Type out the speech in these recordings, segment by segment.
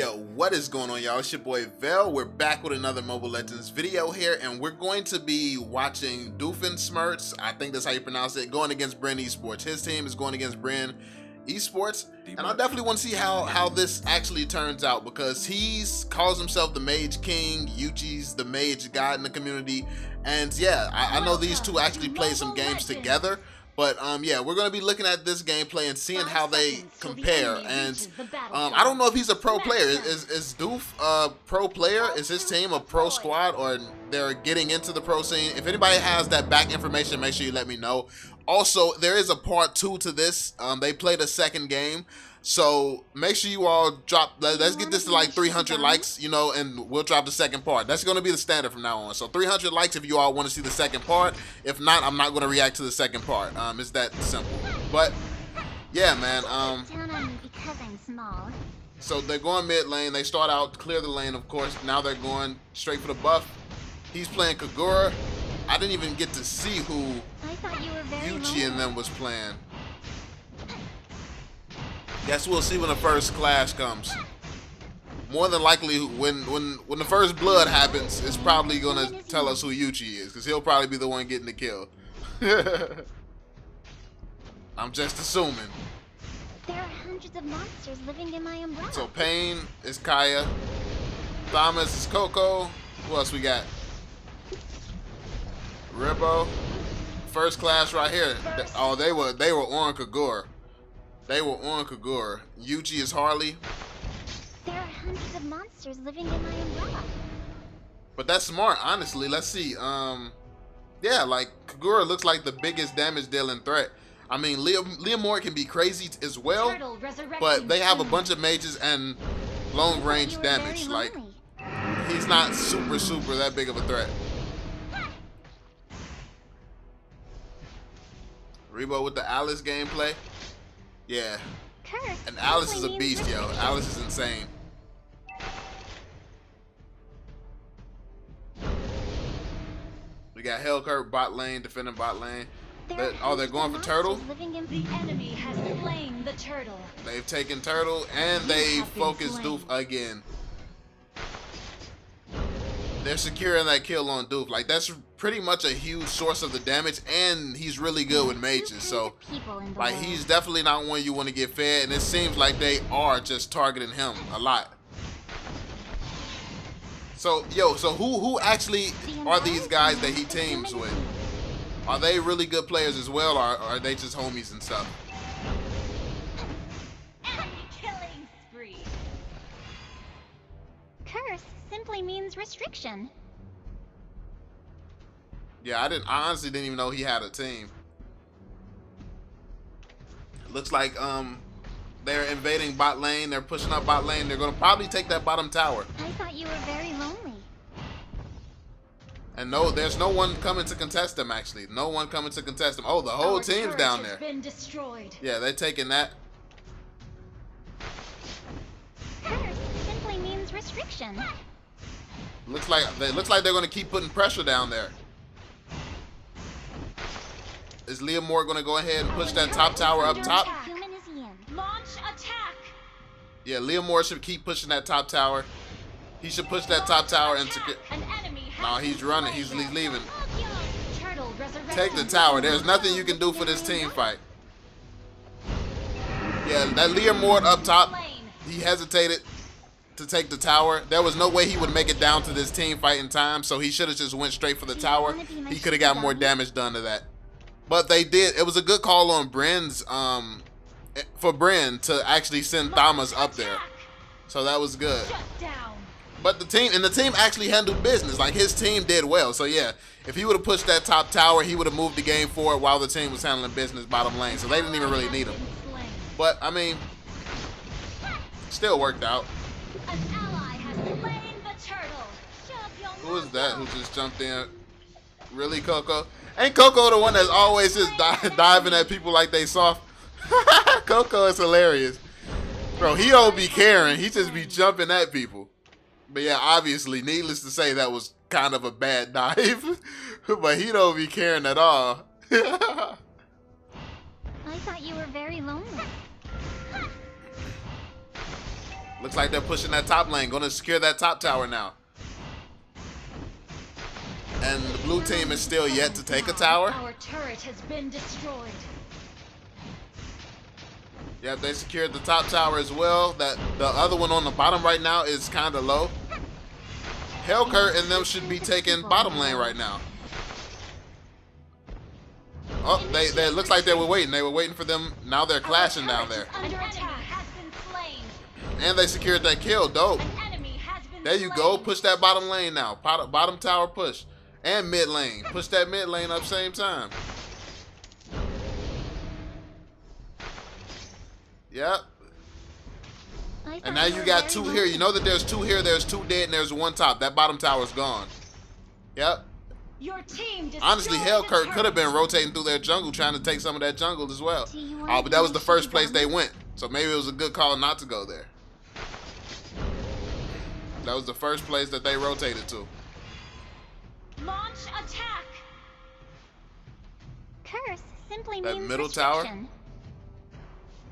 Yo, what is going on, y'all? It's your boy VeLL. We're back with another Mobile Legends video here, and we're going to be watching Doofenshmirtzz, I think that's how you pronounce it, going against Bren Esports. His team is going against Bren Esports, and I definitely want to see how this actually turns out, because he's calls himself the Mage King, Yuji's the Mage God in the community, and yeah, I know these two actually play some games together. But yeah, we're gonna be looking at this gameplay and seeing how they compare. And I don't know if he's a pro player. Is Doof a pro player? Is his team a pro squad, or they're getting into the pro scene? If anybody has that back information, make sure you let me know. Also, there is a part 2 to this. They played a second game, so make sure you all drop. Let's get this to like 300 likes, you know, and we'll drop the second part. That's going to be the standard from now on. So 300 likes if you all want to see the second part. If not, I'm not going to react to the second part. It's that simple. But yeah, man. So they're going mid lane. They start out clear the lane, of course. Now they're going straight for the buff. He's playing Kagura. I didn't even get to see who Yuji and them was playing. Guess we'll see when the first clash comes. More than likely, when the first blood happens, it's probably gonna tell us who Yuji is, because he'll probably be the one getting the kill. I'm just assuming. There are hundreds of monsters living in my umbrella. So Pain is Kaya, Thomas is Coco. Who else we got? Ribbo. First clash right here. Oh, they were on Kagura. They were on Kagura. Yuji is Harley. There are hundreds of monsters living in my umbrella. But that's smart, honestly. Let's see. Yeah, like Kagura looks like the biggest damage dealing threat. I mean, Leomord can be crazy as well, but they have a bunch of mages and long range damage. Like, he's not super that big of a threat. Rebo with the Alice gameplay. Yeah. And Alice is a beast, yo. Alice is insane. We got Hellkurt bot lane, defending bot lane. They're going for Turtle. The enemy has slain the turtle. They've taken Turtle, and they focused Doof again. They're securing that kill on Doof. Like, that's pretty much a huge source of the damage, and he's really good with mages. So, like, he's definitely not one you want to get fed, and it seems like they are just targeting him a lot. So, yo, so who actually are these guys that he teams with? Are they really good players as well, or are they just homies and stuff? Enemy killing spree. Curse simply means restriction. Yeah, I honestly didn't even know he had a team. Looks like they're invading bot lane. They're pushing up bot lane. They're gonna probably take that bottom tower. I thought you were very lonely. And no, there's no one coming to contest them. Actually, no one coming to contest them. Oh, the whole team's down there. Been destroyed. Yeah, they're taking that. Curse simply means restriction. Looks like they're gonna keep putting pressure down there. Is Leomord gonna go ahead and push that top tower up top? Launch attack. Yeah, Leomord should keep pushing that top tower. He should push that top tower and no, he's running. He's leaving. Take the tower. There's nothing you can do for this team fight. Yeah, that Leomord up top, he hesitated to take the tower. There was no way he would make it down to this team fight in time, so he should have just went straight for the tower. He could have got more damage done to that. But they did. It was a good call on Bren's, for Bren to actually send Thomas up there. So that was good. But the team actually handled business. Like, his team did well. So yeah, if he would have pushed that top tower, he would have moved the game forward while the team was handling business bottom lane. So they didn't even really need him. But I mean, still worked out. Who is that who just jumped in? Really, Coco? Ain't Coco the one that's always just diving at people like they soft? Coco is hilarious. Bro, he don't be caring. He just be jumping at people. But yeah, obviously, needless to say, that was kind of a bad dive. But he don't be caring at all. I thought you were very lonely. Looks like they're pushing that top lane. Gonna secure that top tower now. And the blue team is still yet to take a tower. Our turret has been destroyed. Yep, they secured the top tower as well. That the other one on the bottom right now is kind of low. Hellkurt and them should be taking bottom lane right now. Oh, they looks like they were waiting. They were waiting for them. Now they're clashing down there. Under attack has been slain. And they secured that kill. Dope. An enemy has been There you slain. go. Push that bottom lane now. Bottom tower push. And mid lane. Push that mid lane up same time. Yep. And now you got two here. You know that there's two here. There's two dead and there's one top. That bottom tower's gone. Yep. Your team Honestly, Hellkurt could have been rotating through their jungle trying to take some of that jungle as well. Oh, but that was the first place they went. So maybe it was a good call not to go there. That was the first place that they rotated to. Launch attack. Curse simply That means middle tower? restriction.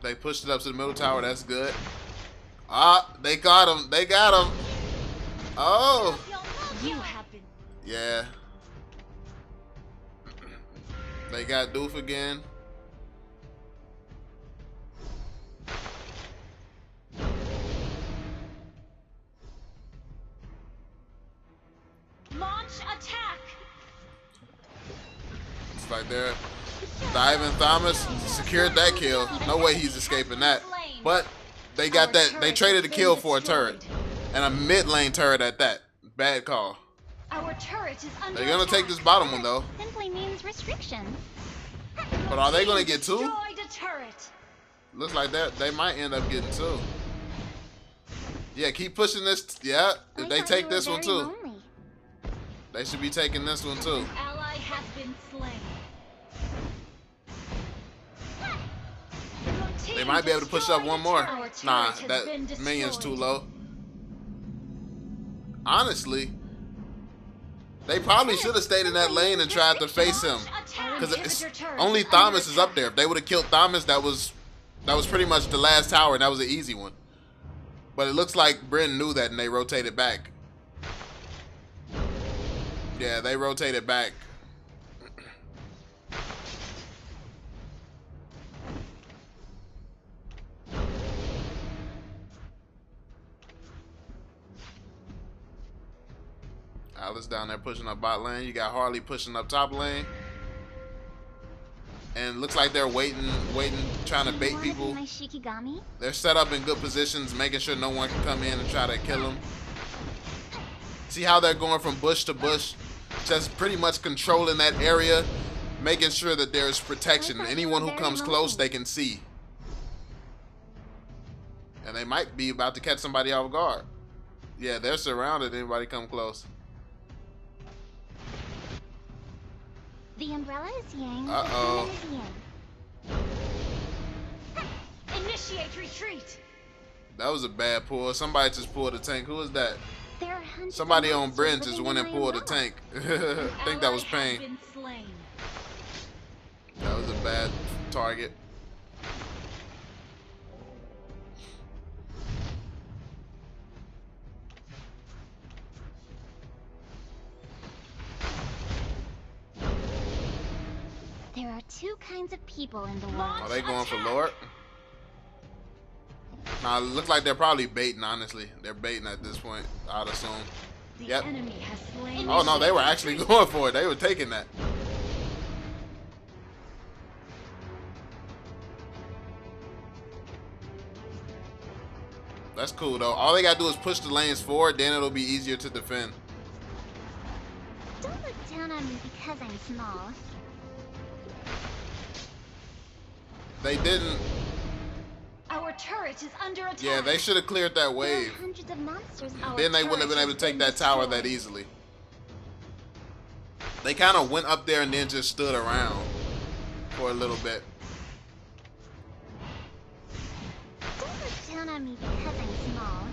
They pushed it up to the middle tower. That's good. Ah, they got him. They got him. Oh. You have been. Yeah. They got Doof again. Launch attack. It's like they're diving. Thomas secured that kill. No way he's escaping that. But they got that. They traded a kill for a turret. And a mid lane turret at that. Bad call. Our turret is under They're gonna attack. take this bottom one though. Simply means restriction. But are they gonna get two? Destroyed a turret. Looks like that they might end up getting two. Yeah, keep pushing this. Yeah, if I they thought take you this were one very too, lonely. they should be taking this one too. Ally has been slain. They might be able to push up one more. Our turret Nah, has that been destroyed. minion's too low. Honestly, they probably should have stayed in that lane and tried to face him. Because only Thomas is up there. If they would have killed Thomas, that was pretty much the last tower, and that was an easy one. But it looks like Bren knew that, and they rotated back. Yeah, they rotated back. Alice down there pushing up bot lane. You got Harley pushing up top lane. And looks like they're waiting, trying to bait people. My Shikigami? They're set up in good positions, making sure no one can come in and try to kill them. See how they're going from bush to bush? Just pretty much controlling that area, making sure that there's protection. Anyone who comes close, they can see. And they might be about to catch somebody off guard. Yeah, they're surrounded. Anybody come close. The umbrella is yang. Uh-oh. The pen is yin. Initiate retreat. That was a bad pull. Somebody just pulled a tank. Who was that? There are hundreds Somebody of on monsters Bren just living went in and my pulled a umbrella. tank. I think that was Ally has Pain. been slain. That was a bad target. There are two kinds of people in the world. Are they going for Lord? Nah, it looks like they're probably baiting, honestly. They're baiting at this point, I'd assume. The Yep. enemy has slain. Oh no, they were actually going for it. They were taking that. That's cool though. All they gotta do is push the lanes forward, then it'll be easier to defend. Don't look down on me because I'm small. They didn't. Our turret is under attack. Yeah, they should have cleared that There are wave. hundreds of monsters. Then they wouldn't have been able to take that tower that easily. They kind of went up there and then just stood around for a little bit. Don't look down on me because I'm small.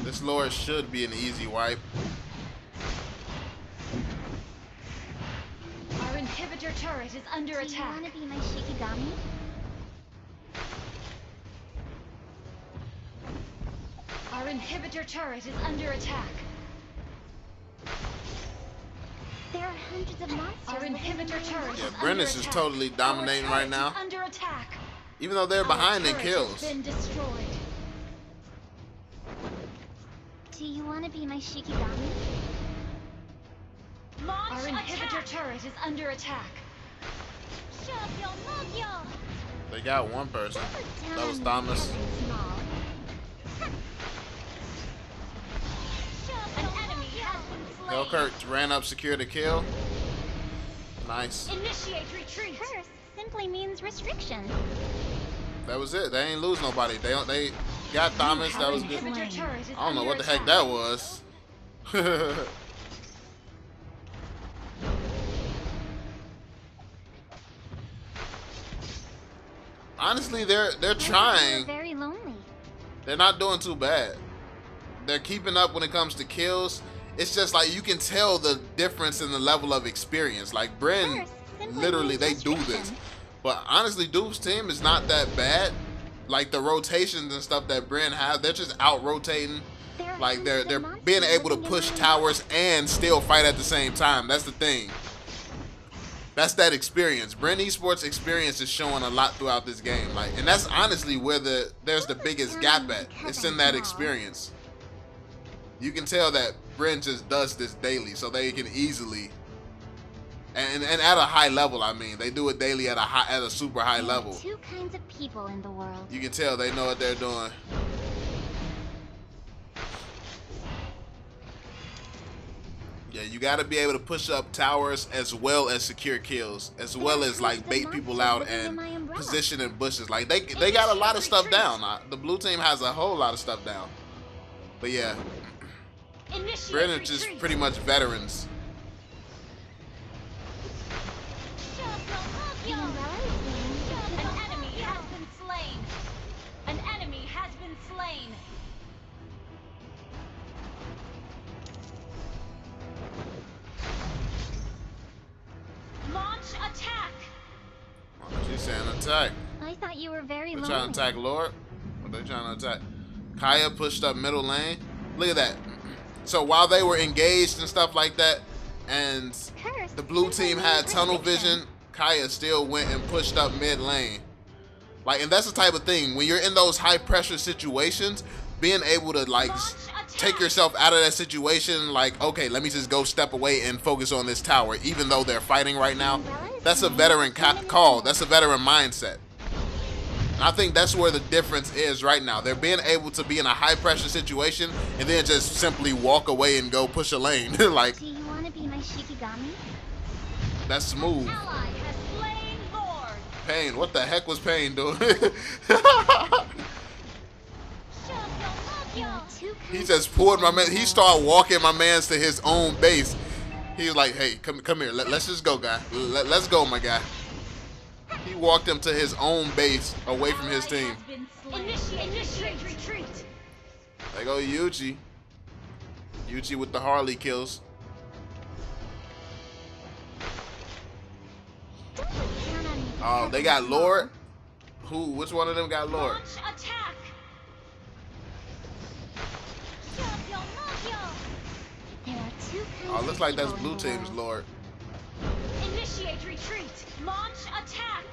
This Lord should be an easy wipe. Our inhibitor turret is under Do you attack. want to be my Shikigami? Our inhibitor turret is under attack. There are hundreds of monsters. Our inhibitor turret Yeah, is Bren under is just attack. totally dominating Our turret right now. is under attack. Even though they're behind in Our turret kills. has been destroyed. Do you want to be my Shikigami? Launch Our inhibitor turret is under attack. They got one person. That was Thomas. An enemy has been slain. Hellkurt ran up, secured a kill. Nice. Initiate retreat. Curse simply means restriction. That was it. They ain't lose nobody. They got Thomas. That was good. Inhibitor turret is I don't know under what the heck attack. that was. Honestly, they're trying. Very lonely. They're not doing too bad. They're keeping up when it comes to kills. It's just like you can tell the difference in the level of experience. Like Bren, Curse simply literally means they do restriction. this. But honestly, Doof's team is not that bad. Like the rotations and stuff that Bren have, they're just out rotating. There are Like they're hundreds of monsters being able to living in push my towers and still fight at the same time. That's the thing. That's that experience. Bren Esports experience is showing a lot throughout this game. Like, and that's honestly where there's the biggest gap at. It's in that experience. You can tell that Bren just does this daily, so they can easily and at a high level. I mean, they do it daily at a super high There are level. two kinds of people in the world. You can tell they know what they're doing. Yeah, you got to be able to push up towers as well as secure kills, as well as like bait people out and position in bushes. Like they got a lot of stuff down. The blue team has a whole lot of stuff down. But yeah, Bren is just pretty much veterans. The umbrella is being An enemy has been slain. An enemy has been slain. Launch attack. Oh, she's saying attack. I thought you were very They're lonely. trying to attack Lord. What they trying to attack? Kaya pushed up middle lane. Look at that. So while they were engaged and stuff like that, and Curse the blue simply team had means tunnel restriction. vision, Kaya still went and pushed up mid lane. Like, and that's the type of thing, when you're in those high pressure situations, being able to like take yourself out of that situation, like, okay, let me just go step away and focus on this tower, even though they're fighting right now. That's a veteran call. That's a veteran mindset. And I think that's where the difference is right now. They're being able to be in a high pressure situation and then just simply walk away and go push a lane. Like, Do you want to be my Shikigami? that's smooth. Ally has slain Lord. Pain, what the heck was Pain doing? There are two He kinds just of pulled my people in man. the He world. started walking my man's to his own base. He was like, "Hey, come here. Let's just go, guy. Let's go, my guy." He walked him to his own base, away from his team. Initiate retreat. There go Yuji. Yuji with the Harley kills. Don't look down on me Oh, because they I'm got small. Lord. Who? Which one of them got Lord? Launch attack. There are two kinds Oh, looks like that's of blue people in the team's world. Lord. Initiate retreat. Launch attack.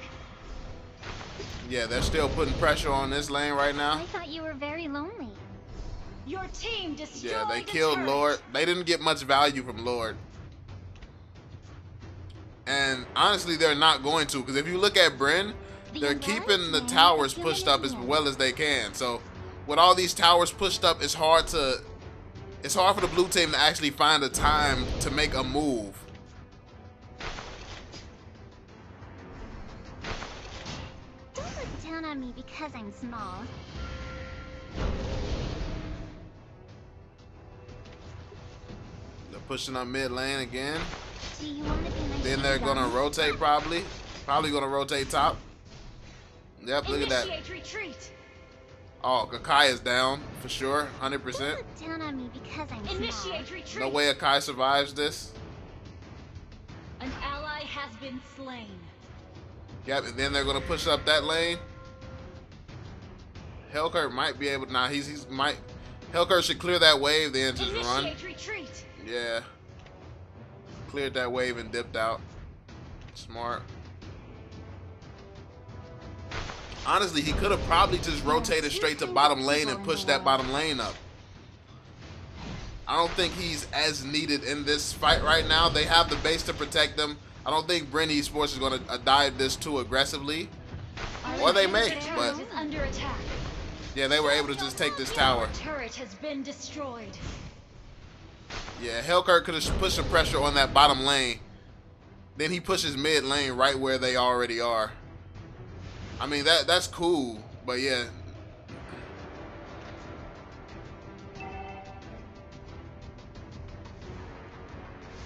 Yeah, they're still putting pressure on this lane right now. I thought you were very lonely. Your team destroyed Yeah, they the killed turret. Lord. They didn't get much value from Lord. And honestly, they're not going to, because if you look at Bren, they're keeping the towers pushed up as well as they can. So with all these towers pushed up, it's hard for the blue team to actually find a time to make a move. Don't look down on me because I'm small. They're pushing up mid lane again. Do you want to be my Then they're gonna Shikigami? rotate probably. Probably gonna rotate top. Yep, look at that. Initiate retreat. Oh, Akai is down for sure, 100%. Don't look down on me because I'm small. Initiate retreat. No way Akai survives this. An ally has been slain. Yep, and then they're gonna push up that lane. Hellkurt might be able. Nah, Hellkurt should clear that wave, then just run. Initiate retreat. Yeah. Cleared that wave and dipped out. Smart. Honestly, he could have probably just rotated straight to bottom lane and pushed that bottom lane up. I don't think he's as needed in this fight right now. They have the base to protect them. I don't think Bren Esports is going to dive this too aggressively. Or they may, but yeah, they were able to just take this tower. Turret has been destroyed. Yeah, Hellkurt could have pushed some pressure on that bottom lane. Then he pushes mid lane right where they already are. I mean, that's cool, but yeah.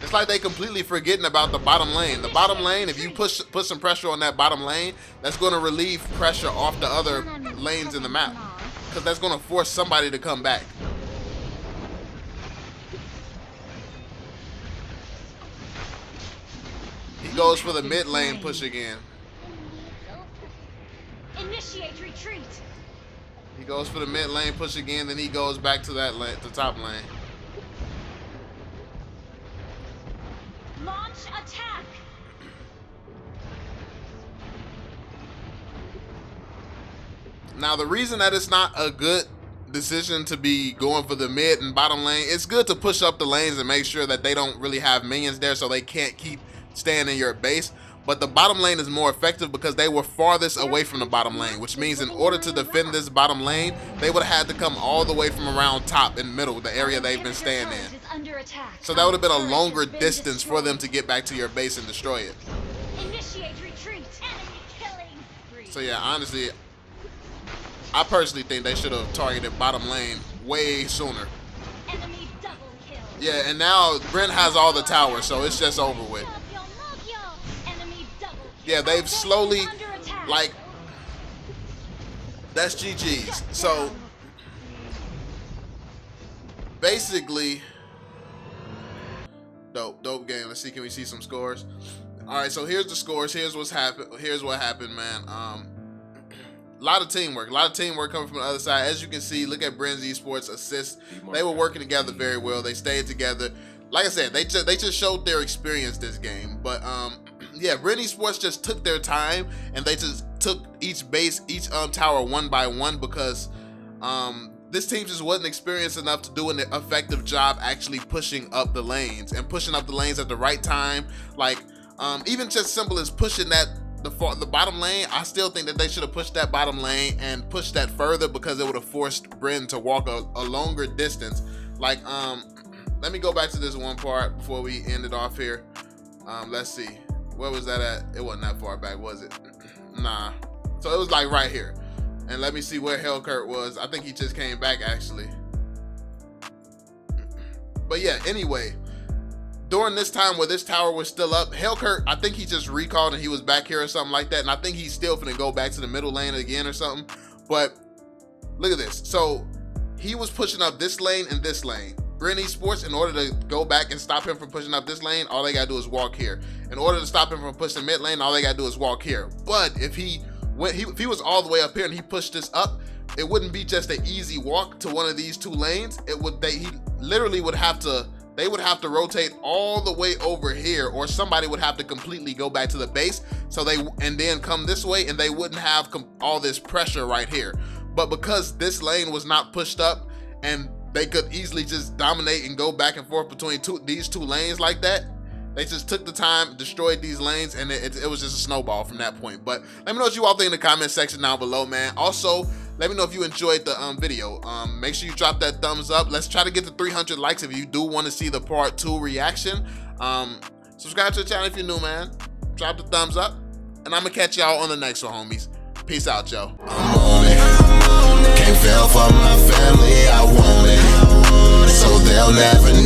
It's like they completely forgetting about the bottom lane. The bottom lane, if you put some pressure on that bottom lane, that's going to relieve pressure off the other lanes in the map. Because that's going to force somebody to come back. He goes for the mid lane push again. Initiate retreat. He goes for the mid lane push again, then he goes back to that lane, the top lane. Launch attack. Now, the reason that it's not a good decision to be going for the mid and bottom lane, it's good to push up the lanes and make sure that they don't really have minions there so they can't keep staying in your base. But the bottom lane is more effective because they were farthest away from the bottom lane, which means in order to defend this bottom lane, they would have had to come all the way from around top and middle, the area they've been staying in. So that would have been a longer distance for them to get back to your base and destroy it. Initiate retreat. Enemy killing spree. So yeah, honestly, I personally think they should have targeted bottom lane way sooner. Enemy double kill. Yeah, and now Bren has all the towers, so it's just over with. Enemy double Yeah, they've slowly, under attack. like, that's GG's. So basically, dope game. Let's see, can we see some scores? All right, so here's the scores. Here's what happened, man. A lot of teamwork coming from the other side. As you can see, look at Bren Esports assists. They were working together very well. They stayed together. Like I said, they just showed their experience this game. But yeah, Bren Esports just took their time and they just took each base, each tower one by one because this team just wasn't experienced enough to do an effective job actually pushing up the lanes and pushing up the lanes at the right time. Like even just simple as pushing that the bottom lane, I still think that they should have pushed that bottom lane and pushed that further because it would have forced Bren to walk a longer distance. Like let me go back to this one part before we end it off here. Let's see, where was that at? It wasn't that far back, was it? Nah, so it was like right here. And let me see where Hellkurt was. I think he just came back actually. But yeah, anyway, during this time where this tower was still up, Hellkurt, I think he just recalled and he was back here or something like that. And I think he's still finna go back to the middle lane again or something. But look at this. So he was pushing up this lane and this lane. Bren Esports, in order to go back and stop him from pushing up this lane, all they gotta do is walk here. In order to stop him from pushing mid lane, all they gotta do is walk here. But if he was all the way up here and he pushed this up, it wouldn't be just an easy walk to one of these two lanes. He literally would have to, they would have to rotate all the way over here, or somebody would have to completely go back to the base and then come this way, and they wouldn't have all this pressure right here. But because this lane was not pushed up and they could easily just dominate and go back and forth between these two lanes like that, they just took the time, destroyed these lanes, and it was just a snowball from that point. But let me know what you all think in the comment section down below, man. Also, let me know if you enjoyed the video. Make sure you drop that thumbs up. Let's try to get to 300 likes if you do want to see the part 2 reaction. Subscribe to the channel if you're new, man. Drop the thumbs up, and I'm gonna catch y'all on the next one, homies. Peace out, yo. I'm on it. Can't fail for my family, I want it. So they'll never